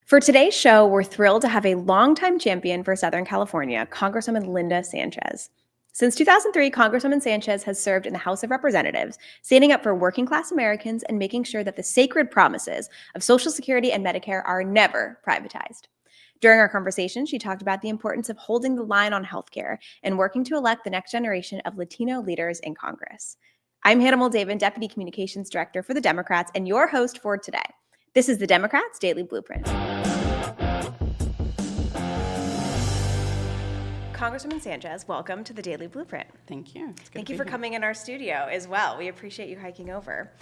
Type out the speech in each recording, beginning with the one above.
For today's show, we're thrilled to have a longtime champion for Southern California, Congresswoman Linda Sánchez. Since 2003, Congresswoman Sánchez has served in the House of Representatives, standing up for working class Americans and making sure that the sacred promises of Social Security and Medicare are never privatized. During our conversation, she talked about the importance of holding the line on healthcare and working to elect the next generation of Latino leaders in Congress. I'm Hannah Moldavan, Deputy Communications Director for the Democrats, and your host for today. This is the Democrats' Daily Blueprint. Congresswoman Sánchez, welcome to the Daily Blueprint. Thank you. Thank you for coming in our studio as well. We appreciate you hiking over.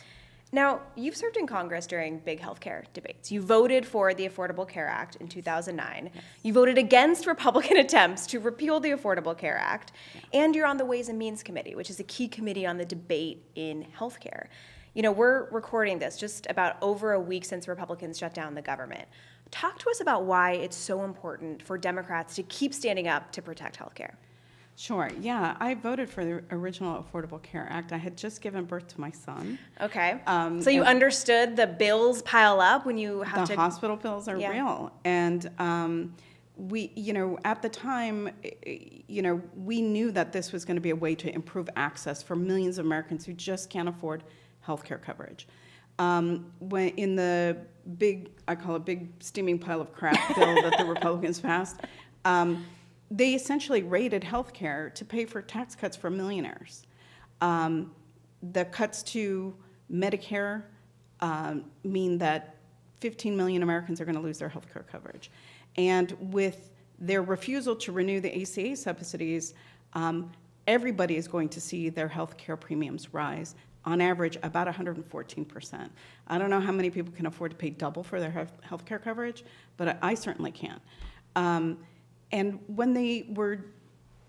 Now, you've served in Congress during big healthcare debates. You voted for the Affordable Care Act in 2009. Yes. You voted against Republican attempts to repeal the Affordable Care Act. Yeah. And you're on the Ways and Means Committee, which is a key committee on the debate in healthcare. You know, we're recording this just about over a week since Republicans shut down the government. Talk to us about why it's so important for Democrats to keep standing up to protect healthcare. Sure. Yeah, I voted for the original Affordable Care Act. I had just given birth to my son. Okay. So you understood the bills pile up when you have the hospital bills are real. And we, at the time, we knew that this was going to be a way to improve access for millions of Americans who just can't afford healthcare coverage. When in the I call it big steaming pile of crap bill that the Republicans passed, they essentially raided healthcare to pay for tax cuts for millionaires. The cuts to Medicare mean that 15 million Americans are going to lose their healthcare coverage. And with their refusal to renew the ACA subsidies, everybody is going to see their healthcare premiums rise, on average, about 114%. I don't know how many people can afford to pay double for their health care coverage, but I certainly can. And when they were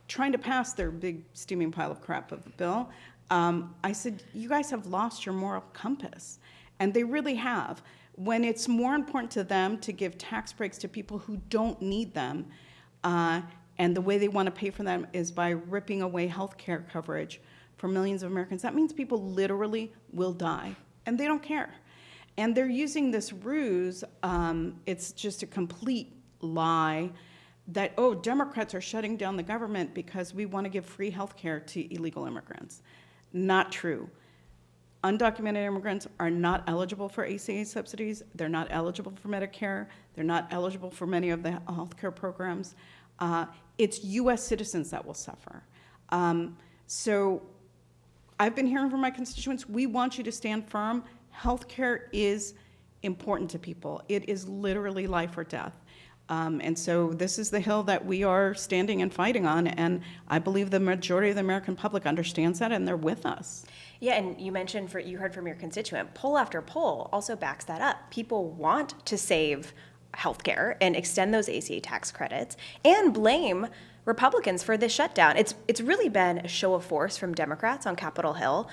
trying to pass their big steaming pile of crap of the bill, I said, you guys have lost your moral compass. And they really have. When it's more important to them to give tax breaks to people who don't need them, and the way they want to pay for them is by ripping away health care coverage for millions of Americans, that means people literally will die, and they don't care. And they're using this ruse, it's just a complete lie, that, Democrats are shutting down the government because we want to give free health care to illegal immigrants. Not true. Undocumented immigrants are not eligible for ACA subsidies. They're not eligible for Medicare. They're not eligible for many of the health care programs. It's U.S. citizens that will suffer. So I've been hearing from my constituents, we want you to stand firm. Healthcare is important to people. It is literally life or death. And so this is the hill that we are standing and fighting on, and I believe the majority of the American public understands that, and they're with us. Yeah, and you mentioned, you heard from your constituent, poll after poll also backs that up. People want to save healthcare and extend those ACA tax credits and blame Republicans for this shutdown. It's really been a show of force from Democrats on Capitol Hill.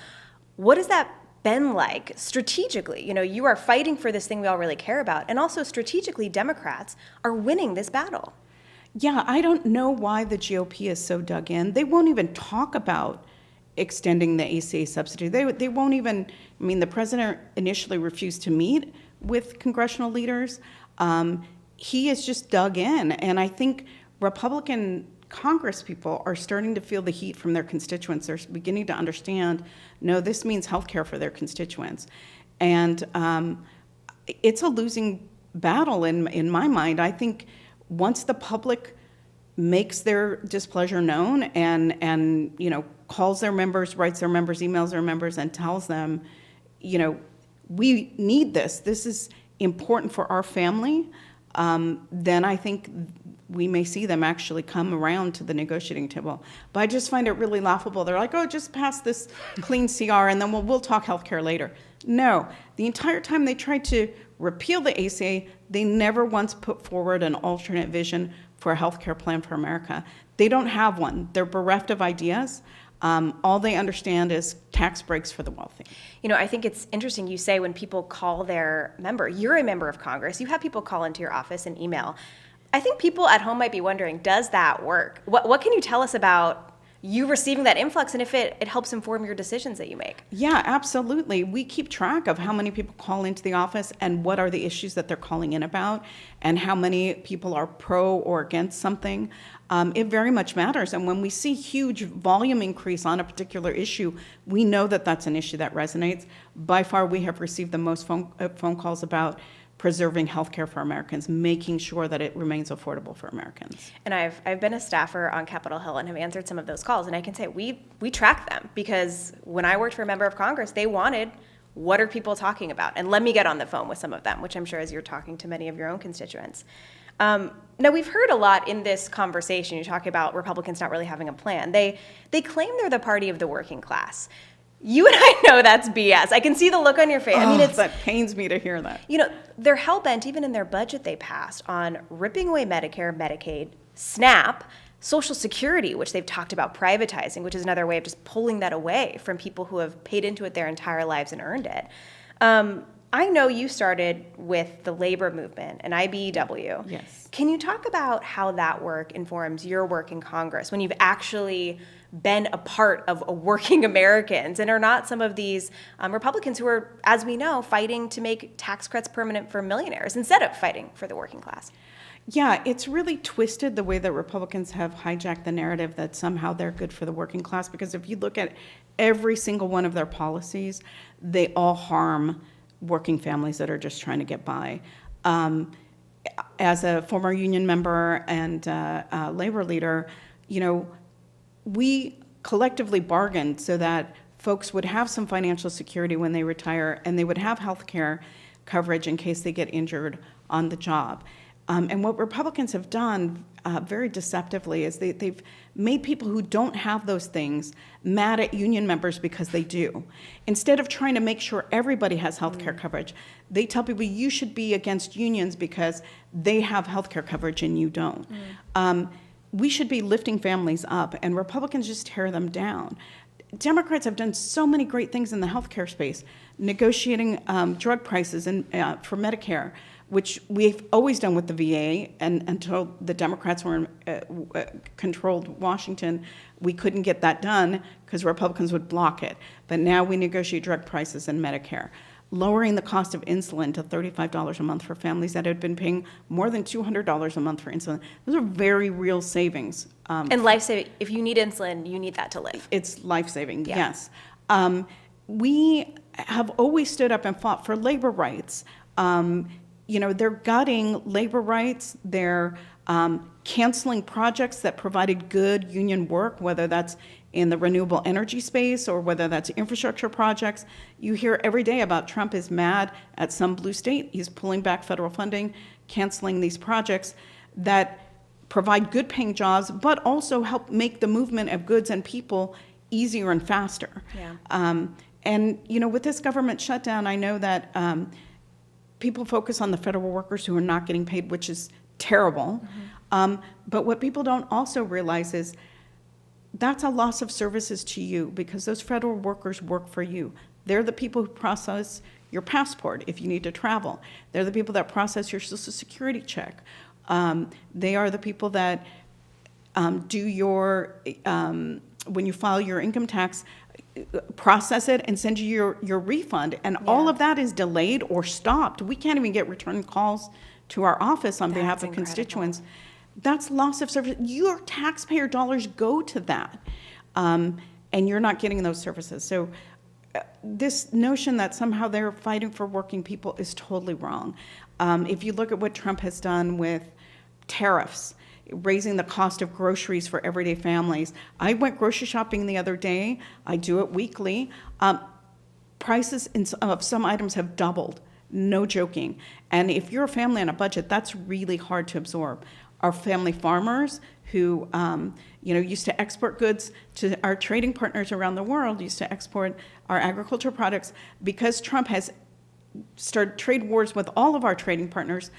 What has that been like strategically? You are fighting for this thing we all really care about, and also strategically, Democrats are winning this battle. Yeah, I don't know why the GOP is so dug in. They won't even talk about extending the ACA subsidy. They won't even, the president initially refused to meet with congressional leaders. He is just dug in, and I think Republican Congress people are starting to feel the heat from their constituents. They're beginning to understand, no, this means health care for their constituents. And it's a losing battle in my mind. I think once the public makes their displeasure known and calls their members, writes their members, emails their members, and tells them, we need this. This is important for our family. Then I think we may see them actually come around to the negotiating table. But I just find it really laughable. They're like, just pass this clean CR and then we'll talk healthcare later. No, the entire time they tried to repeal the ACA, they never once put forward an alternate vision for a healthcare plan for America. They don't have one. They're bereft of ideas. All they understand is tax breaks for the wealthy. I think it's interesting you say when people call their member, you're a member of Congress, you have people call into your office and email. I think people at home might be wondering, does that work? What can you tell us about you receiving that influx and if it helps inform your decisions that you make. Yeah, absolutely. We keep track of how many people call into the office and what are the issues that they're calling in about and how many people are pro or against something. It very much matters. And when we see huge volume increase on a particular issue, we know that that's an issue that resonates. By far, we have received the most phone calls about preserving healthcare for Americans, making sure that it remains affordable for Americans. And I've been a staffer on Capitol Hill and have answered some of those calls, and I can say we track them because when I worked for a member of Congress, they wanted, what are people talking about? And let me get on the phone with some of them, which I'm sure as you're talking to many of your own constituents. Now, we've heard a lot in this conversation, you talk about Republicans not really having a plan. They claim they're the party of the working class. You and I know that's BS. I can see the look on your face. I mean, that pains me to hear that. You know, they're hell-bent, even in their budget they passed, on ripping away Medicare, Medicaid, SNAP, Social Security, which they've talked about privatizing, which is another way of just pulling that away from people who have paid into it their entire lives and earned it. I know you started with the labor movement and IBEW. Yes. Can you talk about how that work informs your work in Congress when you've actually been a part of working Americans and are not some of these Republicans who are, as we know, fighting to make tax cuts permanent for millionaires instead of fighting for the working class? Yeah, it's really twisted the way that Republicans have hijacked the narrative that somehow they're good for the working class, because if you look at every single one of their policies, they all harm working families that are just trying to get by. As a former union member and labor leader, you know, we collectively bargained so that folks would have some financial security when they retire and they would have health care coverage in case they get injured on the job. And what Republicans have done very deceptively is they've made people who don't have those things mad at union members because they do. Instead of trying to make sure everybody has health care coverage, they tell people you should be against unions because they have health care coverage and you don't. We should be lifting families up, and Republicans just tear them down. Democrats have done so many great things in the healthcare space, negotiating drug prices and for Medicare, which we've always done with the VA, and until the Democrats were controlled Washington, we couldn't get that done because Republicans would block it. But now we negotiate drug prices and Medicare. Lowering the cost of insulin to $35 a month for families that had been paying more than $200 a month for insulin. Those are very real savings. And life-saving, if you need insulin, you need that to live. It's life-saving, yes. We have always stood up and fought for labor rights. You know, they're gutting labor rights. They're canceling projects that provided good union work, whether that's in the renewable energy space or whether that's infrastructure projects. You hear every day about Trump is mad at some blue state. He's pulling back federal funding, canceling these projects that provide good paying jobs, but also help make the movement of goods and people easier and faster. Yeah. And, you know, with this government shutdown, I know that people focus on the federal workers who are not getting paid, which is terrible. But what people don't also realize is that's a loss of services to you because those federal workers work for you. They're the people who process your passport if you need to travel. They're the people that process your Social Security check. They are the people that do your, when you file your income tax, process it and send you your refund. And all of that is delayed or stopped. We can't even get return calls to our office on behalf of constituents. That's loss of service. Your taxpayer dollars go to that, and you're not getting those services. So this notion that somehow they're fighting for working people is totally wrong. If you look at what Trump has done with tariffs, raising the cost of groceries for everyday families. I went grocery shopping the other day. I do it weekly. Prices of some items have doubled. No joking. And if you're a family on a budget, that's really hard to absorb. Our family farmers who used to export goods to our trading partners around the world, used to export our agricultural products. Because Trump has started trade wars with all of our trading partners,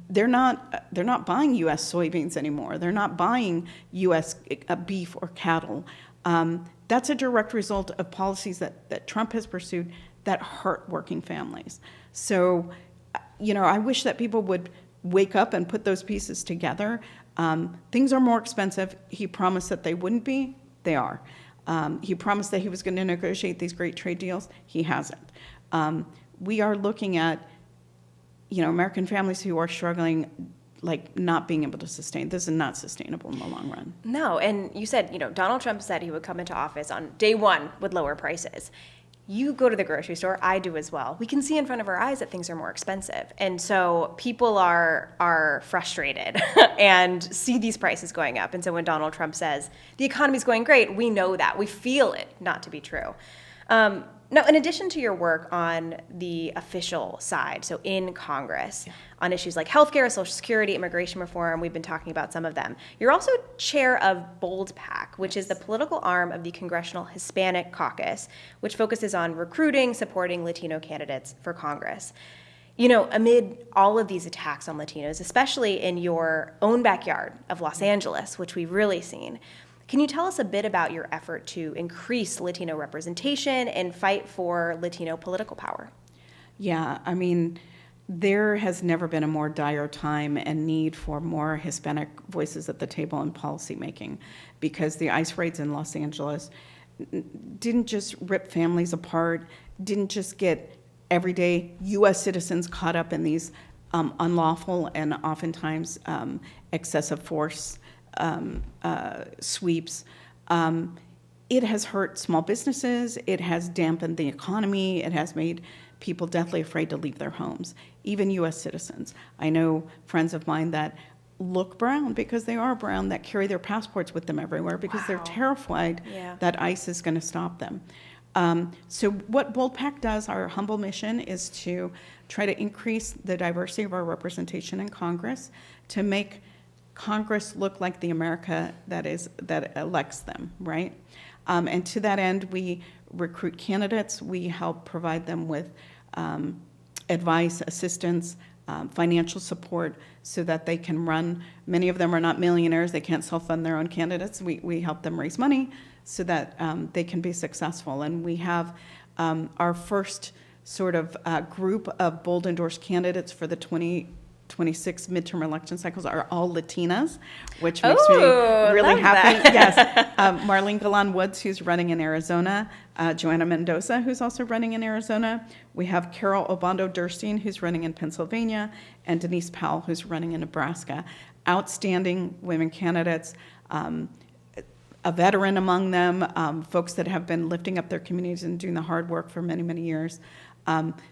they're not buying U.S. soybeans anymore. They're not buying U.S. beef or cattle. That's a direct result of policies that Trump has pursued that hurt working families. So, I wish that people would wake up and put those pieces together. Things are more expensive. He promised that they wouldn't be. They are. He promised that he was going to negotiate these great trade deals. He hasn't. We are looking at, American families who are struggling, like not being able to sustain. This is not sustainable in the long run. No, and you said, Donald Trump said he would come into office on day one with lower prices. You go to the grocery store, I do as well. We can see in front of our eyes that things are more expensive. And so people are frustrated and see these prices going up. And so when Donald Trump says the economy's going great, we know that. We feel it not to be true. Now, in addition to your work on the official side, so in Congress, on issues like healthcare, Social Security, immigration reform, we've been talking about some of them. You're also chair of Bold PAC, which is the political arm of the Congressional Hispanic Caucus, which focuses on recruiting, supporting Latino candidates for Congress. Amid all of these attacks on Latinos, especially in your own backyard of Los Angeles, which we've really seen, can you tell us a bit about your effort to increase Latino representation and fight for Latino political power? Yeah, there has never been a more dire time and need for more Hispanic voices at the table in policymaking, because the ICE raids in Los Angeles didn't just rip families apart, didn't just get everyday U.S. citizens caught up in these unlawful and oftentimes excessive force sweeps. It has hurt small businesses. It has dampened the economy. It has made people deathly afraid to leave their homes, even U.S. citizens. I know friends of mine that look brown because they are brown, that carry their passports with them everywhere because they're terrified that ICE is going to stop them. So what Bold PAC does, our humble mission, is to try to increase the diversity of our representation in Congress, to make Congress look like the America that elects them, right? And to that end, we recruit candidates. We help provide them with advice, assistance, financial support so that they can run. Many of them are not millionaires. They can't self-fund their own candidates. We help them raise money so that they can be successful. And we have our first sort of group of Bold endorsed candidates for the 2026 midterm election cycles are all Latinas, which makes me really happy. Yes. Marlene Galan Woods, who's running in Arizona, Joanna Mendoza, who's also running in Arizona. We have Carol Obando Durstein, who's running in Pennsylvania, and Denise Powell, who's running in Nebraska. Outstanding women candidates, a veteran among them, folks that have been lifting up their communities and doing the hard work for many, many years.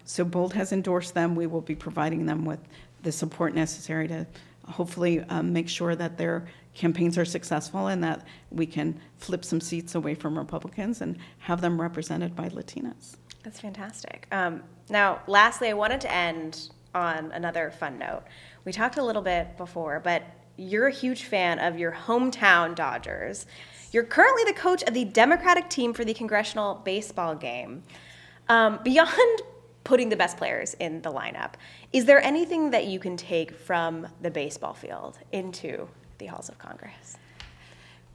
So Bold has endorsed them. We will be providing them with the support necessary to hopefully make sure that their campaigns are successful and that we can flip some seats away from Republicans and have them represented by Latinas. That's fantastic. Now, lastly, I wanted to end on another fun note. We talked a little bit before, but you're a huge fan of your hometown Dodgers. You're currently the coach of the Democratic team for the congressional baseball game. Beyond putting the best players in the lineup, is there anything that you can take from the baseball field into the halls of Congress?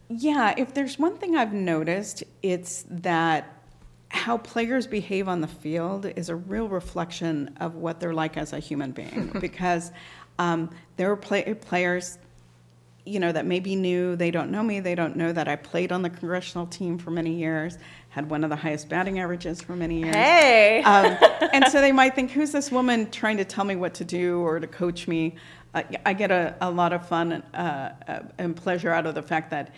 Yeah, if there's one thing I've noticed, it's that how players behave on the field is a real reflection of what they're like as a human being. Because there are players, that may be new, they don't know me, they don't know that I played on the congressional team for many years, had one of the highest batting averages for many years. Hey! And so they might think, who's this woman trying to tell me what to do or to coach me? I get a lot of fun and pleasure out of the fact that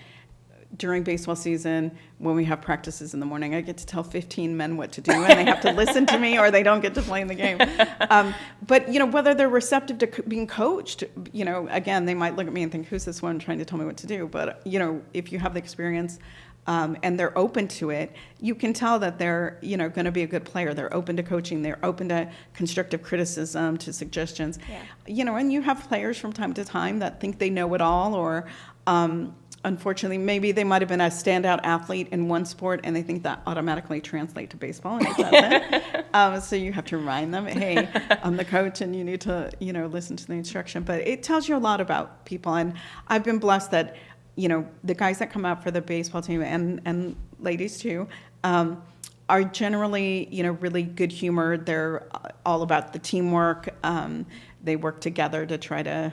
during baseball season, when we have practices in the morning, I get to tell 15 men what to do, and they have to listen to me or they don't get to play in the game. But, whether they're receptive to being coached, again, they might look at me and think, who's this one trying to tell me what to do? But, if you have the experience and they're open to it, you can tell that they're, going to be a good player. They're open to coaching. They're open to constructive criticism, to suggestions. Yeah. And you have players from time to time that think they know it all, or unfortunately, maybe they might have been a standout athlete in one sport and they think that automatically translates to baseball, and it doesn't. So you have to remind them, hey, I'm the coach and you need to, listen to the instruction. But it tells you a lot about people. And I've been blessed that, the guys that come out for the baseball team and ladies too, are generally, really good humored. They're all about the teamwork. They work together to try to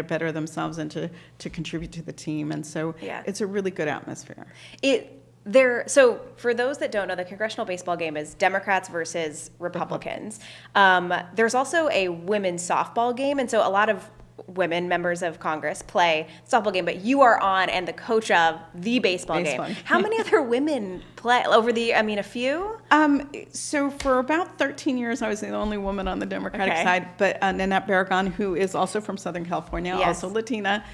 better themselves and to contribute to the team. And so it's a really good atmosphere. So for those that don't know, the congressional baseball game is Democrats versus Republicans. There's also a women's softball game, and so a lot of women members of Congress play softball game, but you are on and the coach of the baseball game. How many other women play a few? So for about 13 years, I was the only woman on the Democratic side, but Nanette Barragan, who is also from Southern California, also Latina,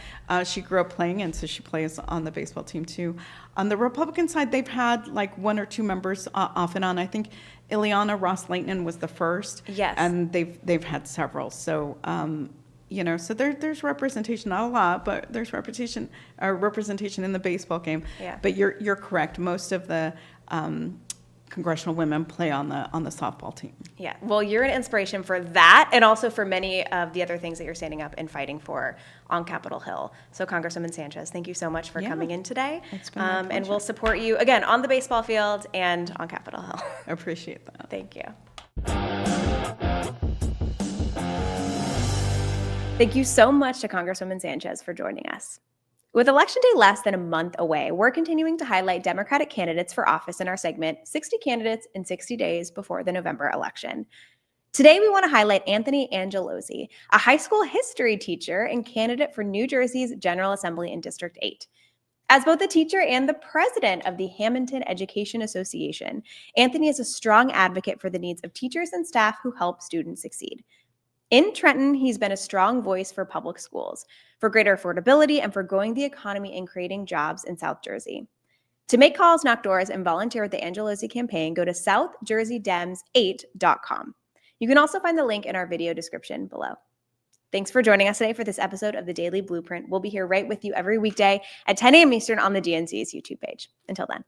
she grew up playing, and so she plays on the baseball team too. On the Republican side, they've had like one or two members off and on. I think Ileana Ross-Lehtinen was the first. Yes. And they've had several. So, so there's representation, not a lot, but there's representation in the baseball game. Yeah. But you're correct. Most of the congressional women play on the softball team. Yeah. Well, you're an inspiration for that, and also for many of the other things that you're standing up and fighting for on Capitol Hill. So, Congresswoman Sanchez, thank you so much for coming in today. It's been my pleasure. And we'll support you again on the baseball field and on Capitol Hill. I appreciate that. Thank you. Thank you so much to Congresswoman Sanchez for joining us. With Election Day less than a month away, we're continuing to highlight Democratic candidates for office in our segment, 60 Candidates in 60 Days Before the November Election. Today, we want to highlight Anthony Angelozzi, a high school history teacher and candidate for New Jersey's General Assembly in District 8. As both a teacher and the president of the Hamilton Education Association, Anthony is a strong advocate for the needs of teachers and staff who help students succeed. In Trenton, he's been a strong voice for public schools, for greater affordability, and for growing the economy and creating jobs in South Jersey. To make calls, knock doors, and volunteer with the Angelozzi campaign, go to southjerseydems8.com. You can also find the link in our video description below. Thanks for joining us today for this episode of the Daily Blueprint. We'll be here right with you every weekday at 10 a.m. Eastern on the DNC's YouTube page. Until then.